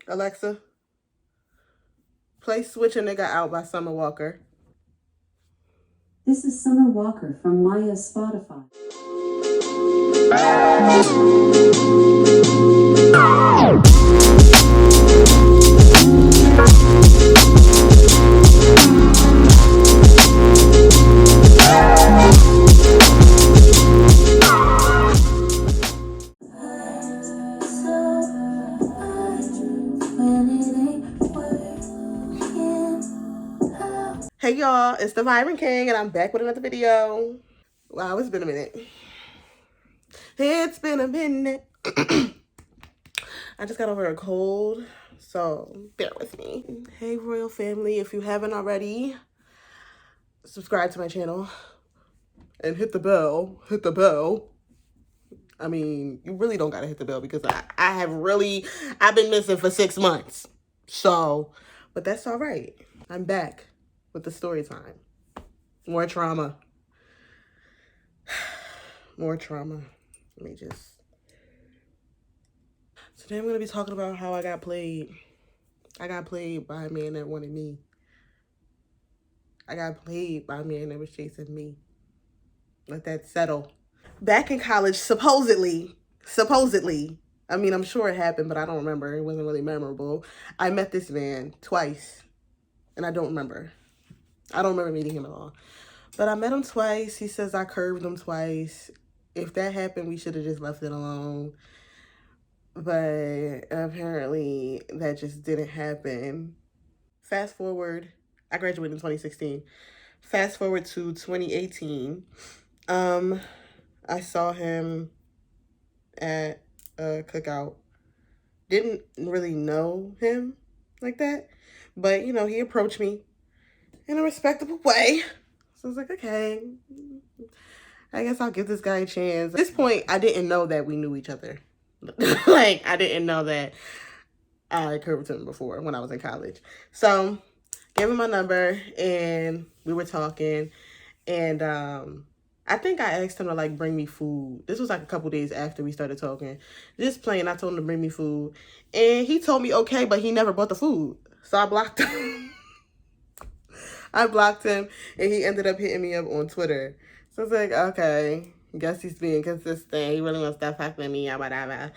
Alexa, play Switch a Nigga Out by Summer Walker. This is Summer Walker from Maya's Spotify. Hey y'all, it's the Vivrant King and I'm back with another video. Wow, it's been a minute. It's been a minute. I just got over a cold, so bear with me. Hey royal family, if you haven't already, subscribe to my channel and hit the bell. Hit the bell. I mean, you really don't gotta hit the bell because I've been missing for 6 months. So, but that's all right. I'm back with the story time. More trauma. More trauma. Let me just... Today I'm going to be talking about how I got played. I got played by a man that wanted me. I got played by a man that was chasing me. Let that settle. Back in college, supposedly, I mean, I'm sure it happened, but I don't remember. It wasn't really memorable. I met this man twice, and I don't remember. I don't remember meeting him at all. But I met him twice. He says I curved him twice. If that happened, we should have just left it alone. But apparently that just didn't happen. Fast forward, I graduated in 2016. Fast forward to 2018. I saw him at a cookout. Didn't really know him like that. But, you know, he approached me in a respectable way. So I was like, okay, I guess I'll give this guy a chance. At this point, I didn't know that we knew each other. Like, I didn't know that I curved him before when I was in college. So, gave him my number, and we were talking, and I think I asked him to, like, bring me food. This was, like, a couple days after we started talking. Just playing, I told him to bring me food, and he told me okay, but he never bought the food. So, I blocked him. I blocked him, and he ended up hitting me up on Twitter. So, I was like, okay, guess he's being consistent. He really wants to stop talking to me, whatever.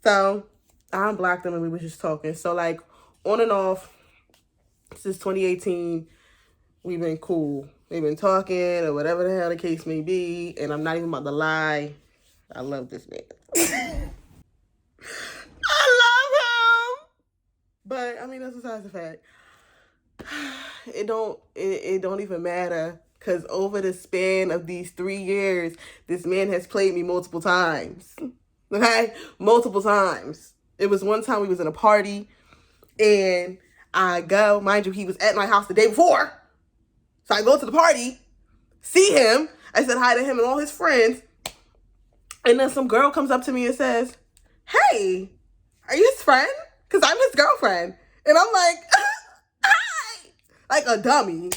So, I unblocked him, and we were just talking. So, like, on and off, since 2018, we've been cool. We've been talking, or whatever the hell the case may be, and I'm not even about to lie. I love this man. I love him! But, I mean, that's besides the fact. It don't even matter, because over the span of these 3 years, this man has played me multiple times. Okay? Multiple times. It was one time we was in a party, and I go, mind you, he was at my house the day before. So I go to the party, see him, I said hi to him and all his friends, and then some girl comes up to me and says, hey, are you his friend? Because I'm his girlfriend. And I'm like, hi! Like a dummy.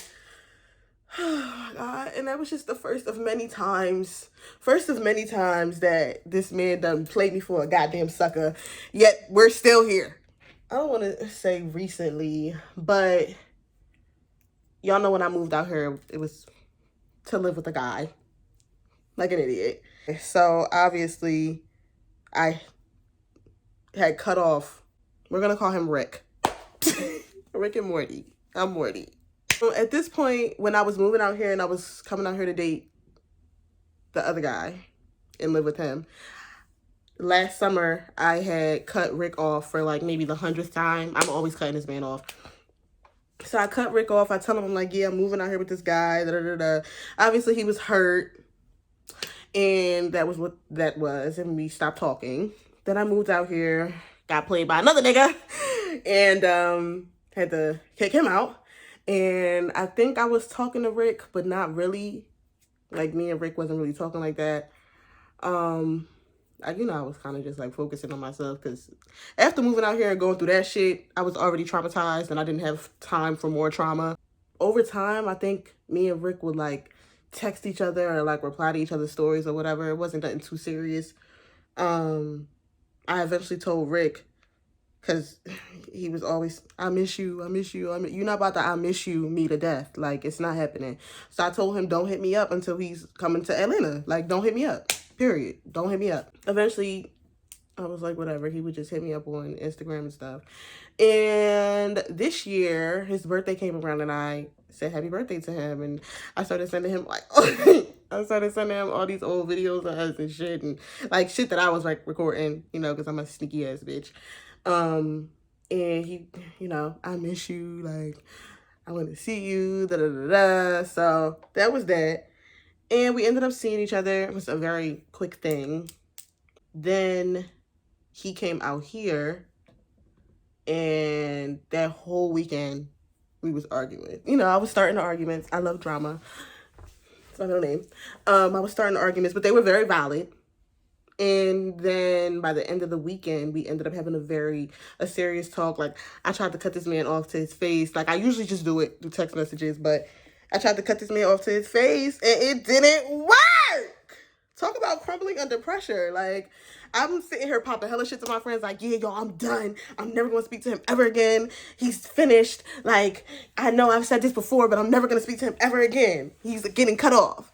Oh my God. And that was just the first of many times that this man done played me for a goddamn sucker, yet we're still here. I don't want to say recently, but y'all know when I moved out here, it was to live with a guy. Like an idiot. So obviously, I had cut off. We're going to call him Rick. Rick and Morty. I'm Morty. So at this point, when I was moving out here and I was coming out here to date the other guy and live with him, last summer, I had cut Rick off for like maybe the 100th time. I'm always cutting this man off. So I cut Rick off. I tell him, I'm like, yeah, I'm moving out here with this guy. Da, da, da, da. Obviously, he was hurt. And that was what that was. And we stopped talking. Then I moved out here. Got played by another nigga. And had to kick him out. And I think I was talking to Rick, but not really. Like, me and Rick wasn't really talking like that. I was kind of just like focusing on myself because after moving out here and going through that shit, I was already traumatized and I didn't have time for more trauma. Over time, I think me and Rick would like text each other or like reply to each other's stories or whatever. It wasn't nothing too serious. I eventually told Rick, Because he was always, I miss you, I miss you. You're not about to I miss you me to death. Like, it's not happening. So I told him, don't hit me up until he's coming to Atlanta. Like, don't hit me up. Period. Don't hit me up. Eventually, I was like, whatever. He would just hit me up on Instagram and stuff. And this year, his birthday came around and I said happy birthday to him. And I started sending him like, I started sending him all these old videos of us and shit. And like shit that I was like recording, you know, because I'm a sneaky ass bitch. And he, you know, I miss you. Like, I want to see you. Da da da da. So that was that. And we ended up seeing each other. It was a very quick thing. Then he came out here, and that whole weekend we was arguing. You know, I was starting the arguments. I love drama. It's my middle name. I was starting the arguments, but they were very valid. And then by the end of the weekend, we ended up having a serious talk. Like, I tried to cut this man off to his face. Like, I usually just do it through text messages, but I tried to cut this man off to his face, and it didn't work. Talk about crumbling under pressure. Like, I'm sitting here popping hella shit to my friends. Like, yeah, y'all, I'm done. I'm never going to speak to him ever again. He's finished. Like, I know I've said this before, but I'm never going to speak to him ever again. He's getting cut off.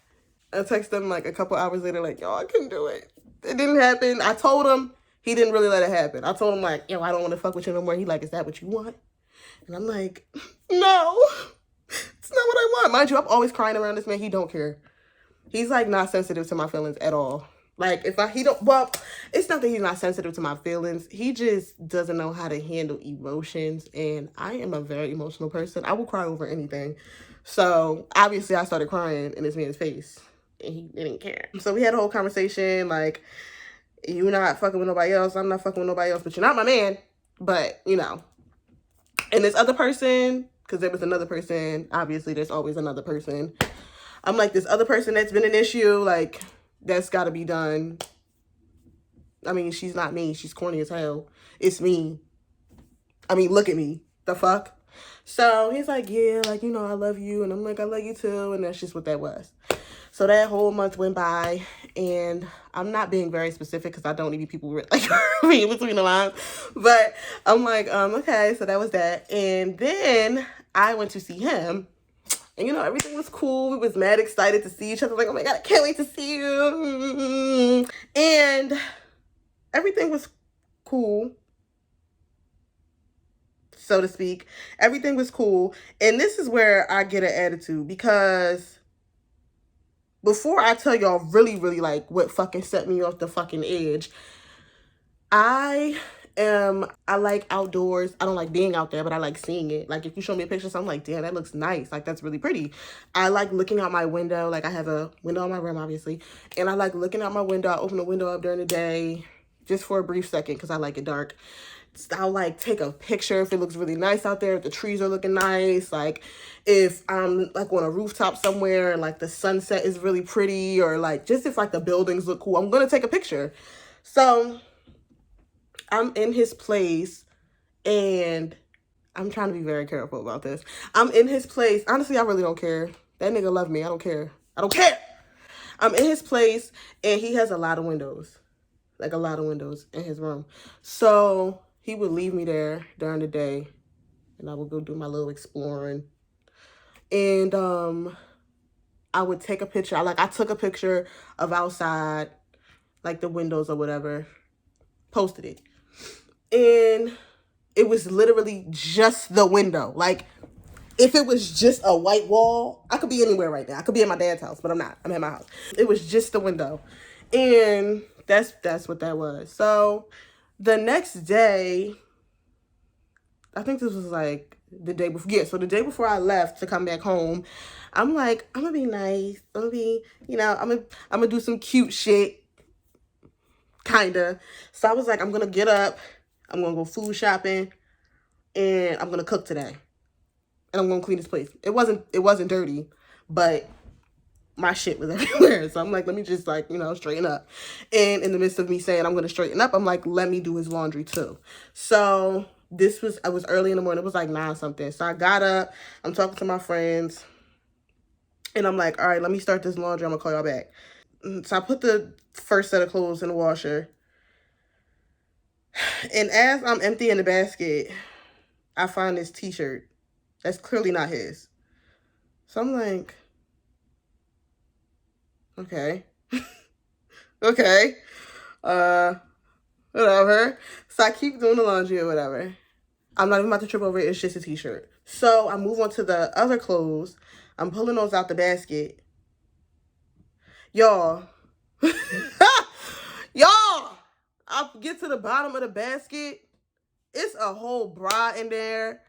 I texted him like a couple hours later, like, y'all, I couldn't do it. It didn't happen. I told him. He didn't really let it happen. I told him, like, yo, I don't want to fuck with you no more. He like, is that what you want? And I'm like, no, it's not what I want. Mind you, I'm always crying around this man. He don't care. He's like not sensitive to my feelings at all. Like, well, it's not that he's not sensitive to my feelings. He just doesn't know how to handle emotions. And I am a very emotional person. I will cry over anything. So obviously I started crying in this man's face and he didn't care. So we had a whole conversation like, you're not fucking with nobody else. I'm not fucking with nobody else, but you're not my man. But, you know, and this other person, because there was another person, obviously there's always another person. I'm like, this other person that's been an issue, like, that's got to be done. I mean, she's not me. She's corny as hell. It's me. I mean, look at me. The fuck? So he's like, yeah, like, you know, I love you. And I'm like, I love you too. And that's just what that was. So that whole month went by. And I'm not being very specific because I don't need people like reading between the lines. But I'm like, okay, so that was that. And then I went to see him. And, you know, everything was cool. We was mad excited to see each other. Like, oh, my God, I can't wait to see you. And everything was cool, so to speak. Everything was cool. And this is where I get an attitude. Because before I tell y'all really, really, like, what fucking set me off the fucking edge, I like outdoors. I don't like being out there, but I like seeing it. Like, if you show me a picture, so I'm like, damn, that looks nice. Like, that's really pretty. I like looking out my window. Like, I have a window in my room, obviously. And I like looking out my window. I open the window up during the day just for a brief second because I like it dark. I'll like take a picture if it looks really nice out there, if the trees are looking nice, like if I'm like on a rooftop somewhere and like the sunset is really pretty, or like just if like the buildings look cool, I'm gonna take a picture. So I'm in his place and I'm trying to be very careful about this. I'm in his place. Honestly, I really don't care. That nigga love me. I don't care. I don't care. I'm in his place and he has a lot of windows. Like a lot of windows in his room. So he would leave me there during the day and I would go do my little exploring. And I would take a picture. I took a picture of outside, like the windows or whatever, posted it. And it was literally just the window. Like, if it was just a white wall, I could be anywhere right now. I could be at my dad's house, but I'm not. I'm at my house. It was just the window. And that's what that was. So the next day, I think this was like the day before. Yeah, so the day before I left to come back home, I'm like, I'm gonna be nice. I'm gonna be, you know, I'm gonna do some cute shit, kinda. So I was like, I'm gonna get up, I'm gonna go food shopping, and I'm gonna cook today. And I'm gonna clean this place. It wasn't dirty, but my shit was everywhere. So I'm like, let me just like, you know, straighten up. And in the midst of me saying I'm gonna straighten up, I'm like, let me do his laundry too. So I was early in the morning. It was like 9 something. So I got up, I'm talking to my friends, and I'm like, all right, let me start this laundry. I'm gonna call y'all back. So I put the first set of clothes in the washer. And as I'm emptying the basket, I find this t-shirt that's clearly not his. So I'm like, okay. Okay. Uh, whatever. So I keep doing the laundry or whatever. I'm not even about to trip over it. It's just a t-shirt. So I move on to the other clothes. I'm pulling those out the basket. Y'all. Y'all. I get to the bottom of the basket. It's a whole bra in there.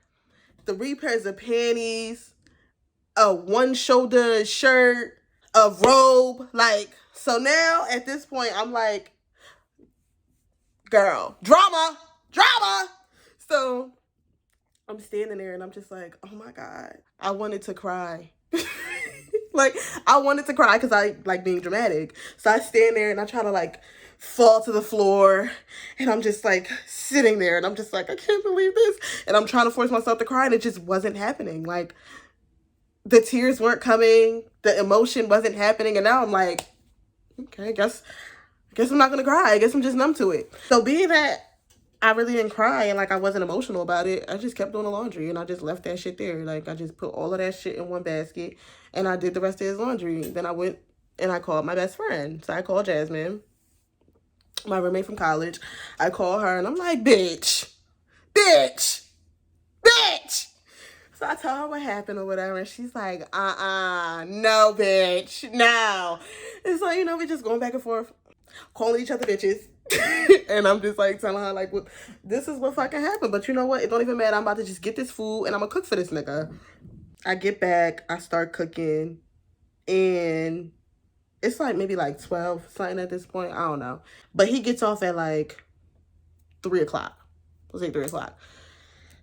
3 pairs of panties. A one shoulder shirt. A robe. Like, so now at this point, I'm like, girl, drama. So I'm standing there and I'm just like, oh my God. I wanted to cry. Like, I wanted to cry because I like being dramatic. So I stand there and I try to like fall to the floor and I'm just like sitting there and I'm just like, I can't believe this. And I'm trying to force myself to cry and it just wasn't happening. Like, the tears weren't coming, the emotion wasn't happening. And now I'm like, okay, I guess I'm not gonna cry. I guess I'm just numb to it. So being that I really didn't cry and like I wasn't emotional about it, I just kept doing the laundry and I just left that shit there. Like I just put all of that shit in one basket and I did the rest of his laundry. Then I went and I called my best friend. So I called Jasmine, my roommate from college. I called her and I'm like, bitch. So I tell her what happened or whatever, and she's like, no, bitch, no. And so, we just going back and forth, calling each other bitches. And I'm just like telling her, like, well, this is what fucking happened. But you know what? It don't even matter. I'm about to just get this food and I'm gonna cook for this nigga. I get back, I start cooking, and it's like maybe like 12 something at this point. I don't know. But he gets off at like 3 o'clock. Let's say 3 o'clock.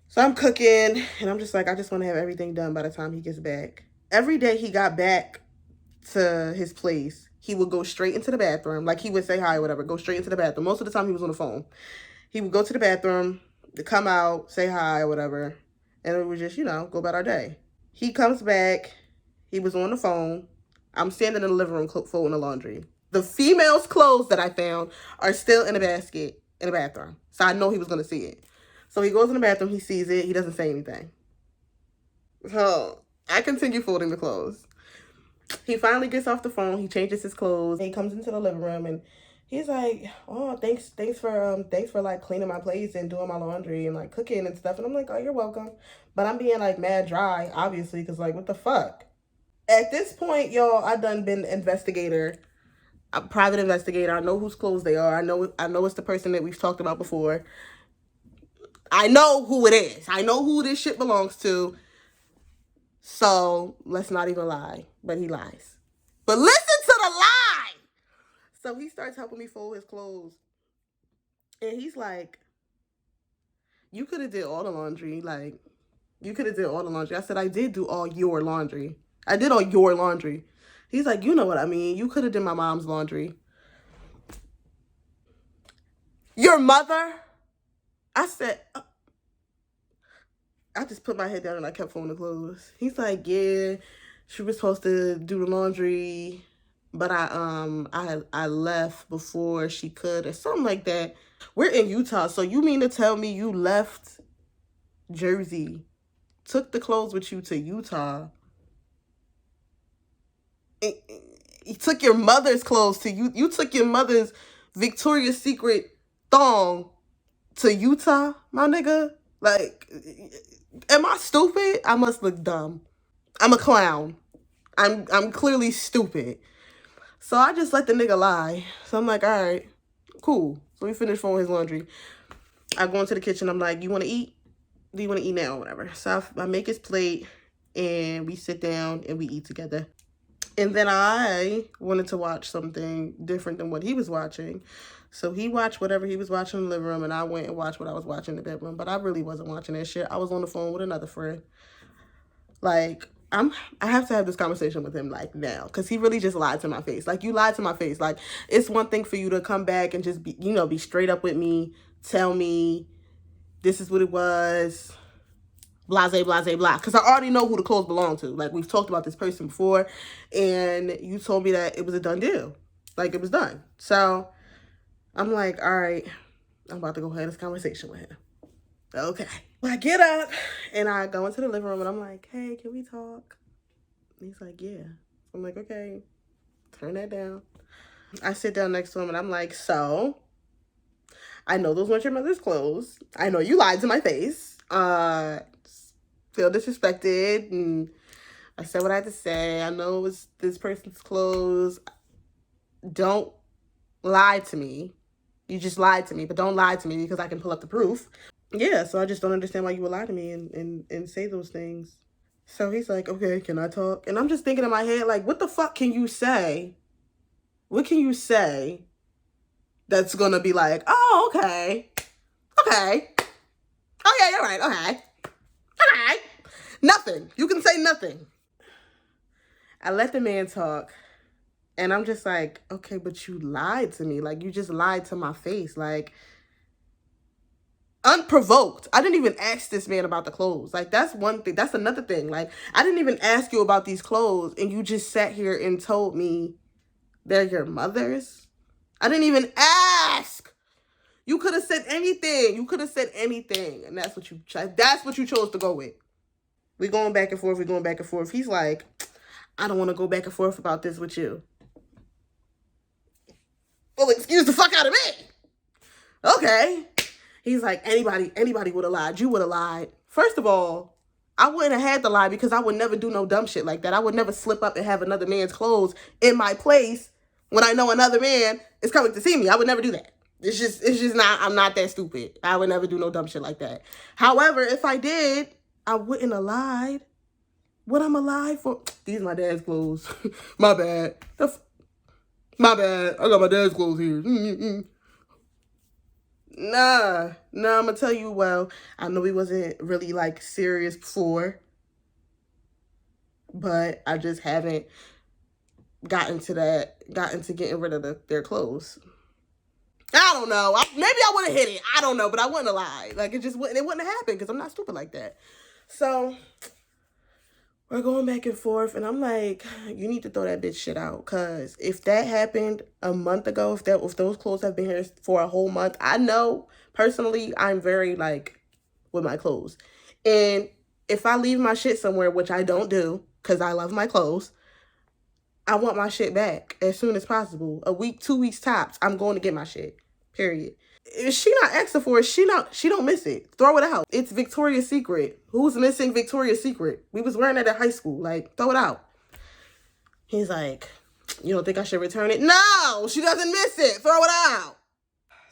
So I'm cooking, and I'm just like, I just want to have everything done by the time he gets back. Every day he got back to his place, he would go straight into the bathroom. Like, he would say hi or whatever, go straight into the bathroom. Most of the time he was on the phone. He would go to the bathroom, to come out, say hi or whatever, and it would just, go about our day. He comes back. He was on the phone. I'm standing in the living room folding the laundry. The female's clothes that I found are still in a basket in the bathroom. So I know he was going to see it. So he goes in the bathroom, he sees it, he doesn't say anything. So I continue folding the clothes. He finally gets off the phone, he changes his clothes, he comes into the living room and he's like, oh, thanks for like cleaning my place and doing my laundry and like cooking and stuff. And I'm like, oh, you're welcome. But I'm being like mad dry, obviously, because like, what the fuck? At this point, y'all, I done been investigator. I'm a private investigator. I know whose clothes they are. I know it's the person that we've talked about before. I know who it is. I know who this shit belongs to. So let's not even lie. But he lies. But listen to the lie. So he starts helping me fold his clothes. And he's like, you could have did all the laundry. Like, you could have did all the laundry. I said, I did do all your laundry. I did all your laundry. He's like, you know what I mean. You could have did my mom's laundry. Your mother? I said, I just put my head down and I kept folding the clothes. He's like, yeah, she was supposed to do the laundry, but I left before she could or something like that. We're in Utah, so you mean to tell me you left Jersey, took the clothes with you to Utah, and you took your mother's clothes to you took your mother's Victoria's Secret thong to Utah, my nigga? Like, am I stupid? I must look dumb. I'm a clown. I'm clearly stupid. So I just let the nigga lie. So I'm like, all right, cool. So we finished folding his laundry. I go into the kitchen. I'm like, you want to eat? Do you want to eat now or whatever? So I make his plate and we sit down and we eat together. And then I wanted to watch something different than what he was watching. So he watched whatever he was watching in the living room and I went and watched what I was watching in the bedroom. But I really wasn't watching that shit. I was on the phone with another friend. Like, I have to have this conversation with him like now, because he really just lied to my face. Like, you lied to my face. Like, it's one thing for you to come back and just be, be straight up with me, tell me this is what it was, blase, blase, blah. Because I already know who the clothes belong to. Like, we've talked about this person before, and you told me that it was a done deal. Like, it was done. So I'm like, all right, I'm about to go have this conversation with him. Okay. Well, I get up and I go into the living room and I'm like, hey, can we talk? And he's like, yeah. I'm like, okay, turn that down. I sit down next to him and I'm like, so I know those weren't your mother's clothes. I know you lied to my face. Feel disrespected, and I said what I had to say. I know it was this person's clothes. Don't lie to me. You just lied to me, but don't lie to me because I can pull up the proof. Yeah, so I just don't understand why you would lie to me and say those things. So he's like, okay, can I talk? And I'm just thinking in my head, like, what the fuck can you say? What can you say that's gonna be like, oh, okay. Okay. Oh, yeah, you're right. Okay. Okay. Nothing. You can say nothing. I let the man talk, and I'm just like, okay, but you lied to me. Like, you just lied to my face. Like, unprovoked. I didn't even ask this man about the clothes. Like, that's one thing. That's another thing. Like, I didn't even ask you about these clothes, and you just sat here and told me they're your mother's. I didn't even ask. You could have said anything. You could have said anything, and that's what you chose to go with. We going back and forth. We going back and forth. He's like, I don't want to go back and forth about this with you. Well, excuse the fuck out of me. Okay. He's like, anybody would have lied. You would have lied. First of all, I wouldn't have had to lie because I would never do no dumb shit like that. I would never slip up and have another man's clothes in my place when I know another man is coming to see me. I would never do that. It's just not, I'm not that stupid. I would never do no dumb shit like that. However, if I did, I wouldn't have lied. What I'm alive for? These are my dad's clothes. My bad. My bad. I got my dad's clothes here. Nah, I'm gonna tell you, well, I know we wasn't really like serious before, but I just haven't gotten to getting rid of their clothes. I don't know. Maybe I would have hit it. I don't know, but I wouldn't have lied. Like, it wouldn't have happened because I'm not stupid like that. So we're going back and forth, and I'm like, you need to throw that bitch shit out, because if that happened a month ago, if those clothes have been here for a whole month, I know, personally, I'm very, like, with my clothes. And if I leave my shit somewhere, which I don't do, because I love my clothes, I want my shit back as soon as possible. A week, 2 weeks tops, I'm going to get my shit, period. If she not asking for it, she don't miss it. Throw it out. It's Victoria's Secret. Who's missing Victoria's Secret? We was wearing it at high school. Like, throw it out. He's like, you don't think I should return it? No, she doesn't miss it. Throw it out.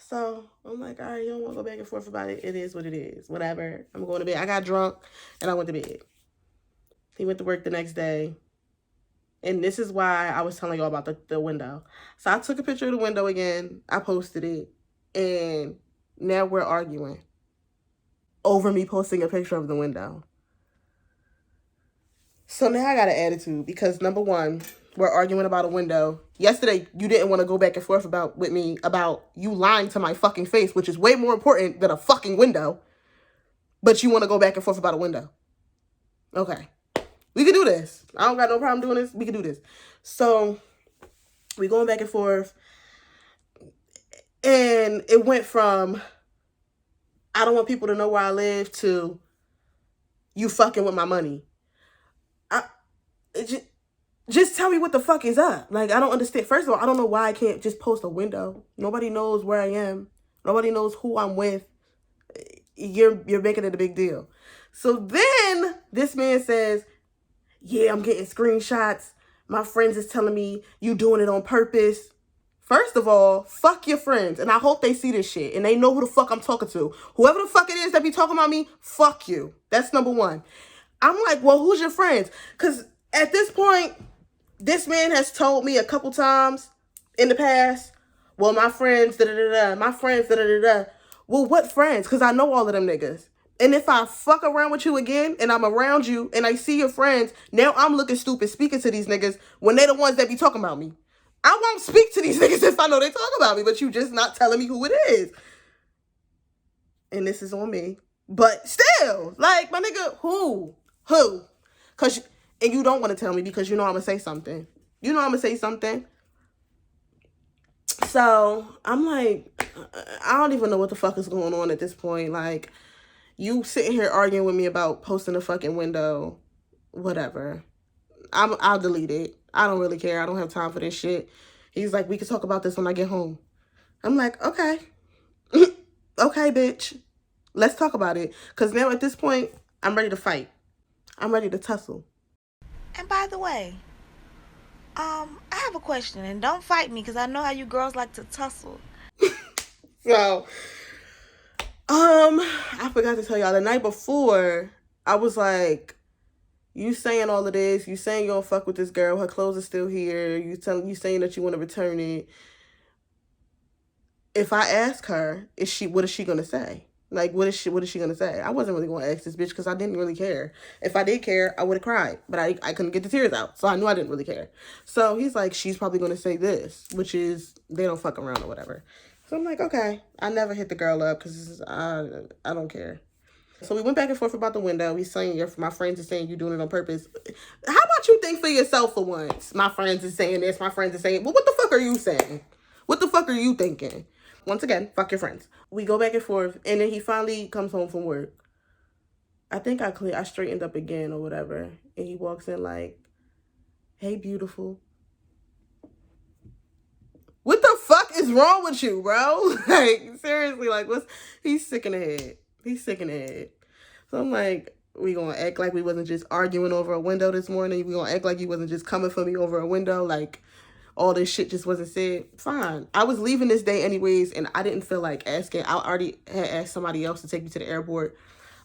So I'm like, all right, you don't want to go back and forth about it. It is what it is. Whatever. I'm going to bed. I got drunk and I went to bed. He went to work the next day. And this is why I was telling y'all about the window. So I took a picture of the window again. I posted it. And now we're arguing over me posting a picture of the window. So now I got an attitude because, number one, we're arguing about a window. Yesterday, you didn't want to go back and forth with me about you lying to my fucking face, which is way more important than a fucking window. But you want to go back and forth about a window. Okay. We can do this. I don't got no problem doing this. We can do this. So we going back and forth. And it went from, I don't want people to know where I live, to you fucking with my money. Just tell me what the fuck is up. Like, I don't understand. First of all, I don't know why I can't just post a window. Nobody knows where I am. Nobody knows who I'm with. You're making it a big deal. So then this man says, yeah, I'm getting screenshots. My friends is telling me you doing it on purpose. First of all, fuck your friends. And I hope they see this shit and they know who the fuck I'm talking to. Whoever the fuck it is that be talking about me, fuck you. That's number one. I'm like, well, who's your friends? Because at this point, this man has told me a couple times in the past, well, my friends, da-da-da-da, my friends, da-da-da-da. Well, what friends? Because I know all of them niggas. And if I fuck around with you again and I'm around you and I see your friends, now I'm looking stupid speaking to these niggas when they're the ones that be talking about me. I won't speak to these niggas if I know they talk about me, but you just not telling me who it is. And this is on me. But still, like, my nigga, who? And you don't want to tell me because you know I'm going to say something. You know I'm going to say something. So I'm like, I don't even know what the fuck is going on at this point. Like, you sitting here arguing with me about posting a fucking window, whatever. I'll delete it. I don't really care. I don't have time for this shit. He's like, we can talk about this when I get home. I'm like, okay. Okay, bitch. Let's talk about it. Because now at this point, I'm ready to fight. I'm ready to tussle. And by the way, I have a question, and don't fight me because I know how you girls like to tussle. So, I forgot to tell y'all the night before, I was like, you saying all of this, you saying you don't fuck with this girl, her clothes are still here, you saying that you want to return it. If I ask her, what is she gonna say? Like, what is she gonna say? I wasn't really gonna ask this bitch because I didn't really care. If I did care, I would have cried, but I couldn't get the tears out, so I knew I didn't really care. So he's like, she's probably gonna say this, which is they don't fuck around or whatever. So I'm like, okay. I never hit the girl up because I don't care. So we went back and forth about the window. He's saying, my friends are saying you're doing it on purpose. How about you think for yourself for once? My friends are saying this. My friends are saying, well, what the fuck are you saying? What the fuck are you thinking? Once again, fuck your friends. We go back and forth, and then he finally comes home from work. I think I straightened up again or whatever, and he walks in like, hey, beautiful. What the fuck is wrong with you, bro? Like, seriously, like, he's sick in the head. He's sick in the head. So I'm like, we gonna act like we wasn't just arguing over a window this morning. We gonna act like you wasn't just coming for me over a window. Like, all this shit just wasn't said. Fine. I was leaving this day anyways, and I didn't feel like asking. I already had asked somebody else to take me to the airport.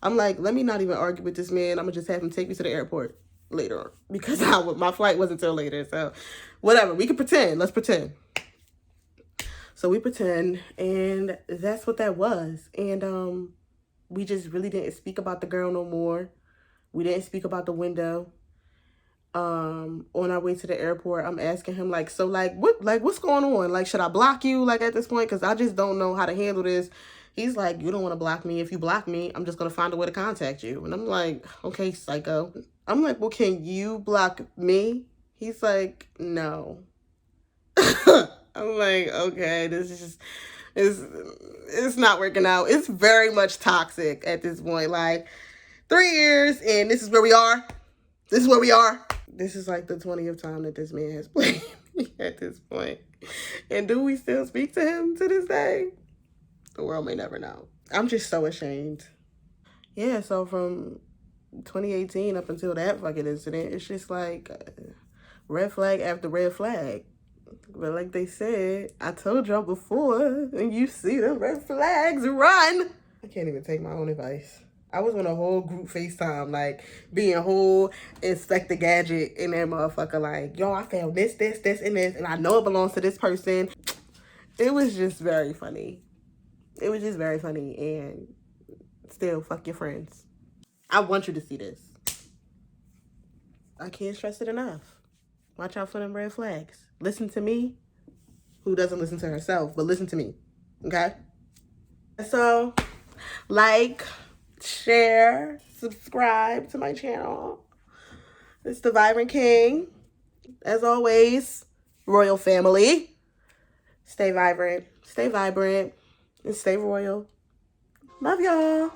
I'm like, let me not even argue with this man. I'm gonna just have him take me to the airport later because my flight wasn't till later. So, whatever. We can pretend. Let's pretend. So we pretend, and that's what that was. And we just really didn't speak about the girl no more. We didn't speak about the window. On our way to the airport, I'm asking him like, so what's going on? Like, should I block you like at this point? Because I just don't know how to handle this. He's like, you don't want to block me. If you block me, I'm just gonna find a way to contact you. And I'm like, okay, psycho. I'm like, well, can you block me? He's like, no. I'm like, okay, this is just it's not working out. It's very much toxic at this point. Like, 3 years and this is where we are. This is where we are. This is like the 20th time that this man has played me at this point. And do we still speak to him to this day? The world may never know. I'm just so ashamed. Yeah, so from 2018 up until that fucking incident, it's just like red flag after red flag. But like they said, I told y'all before, and you see the red flags, run. I can't even take my own advice. I was on a whole group FaceTime, like, being whole Inspector Gadget in that motherfucker, like, yo, I found this, and this, and I know it belongs to this person. It was just very funny. It was just very funny, and still, fuck your friends. I want you to see this. I can't stress it enough. Watch out for them red flags. Listen to me, who doesn't listen to herself, but listen to me, okay? So, like, share, subscribe to my channel. It's the Vivrant King. As always, royal family. Stay vibrant, and stay royal. Love y'all.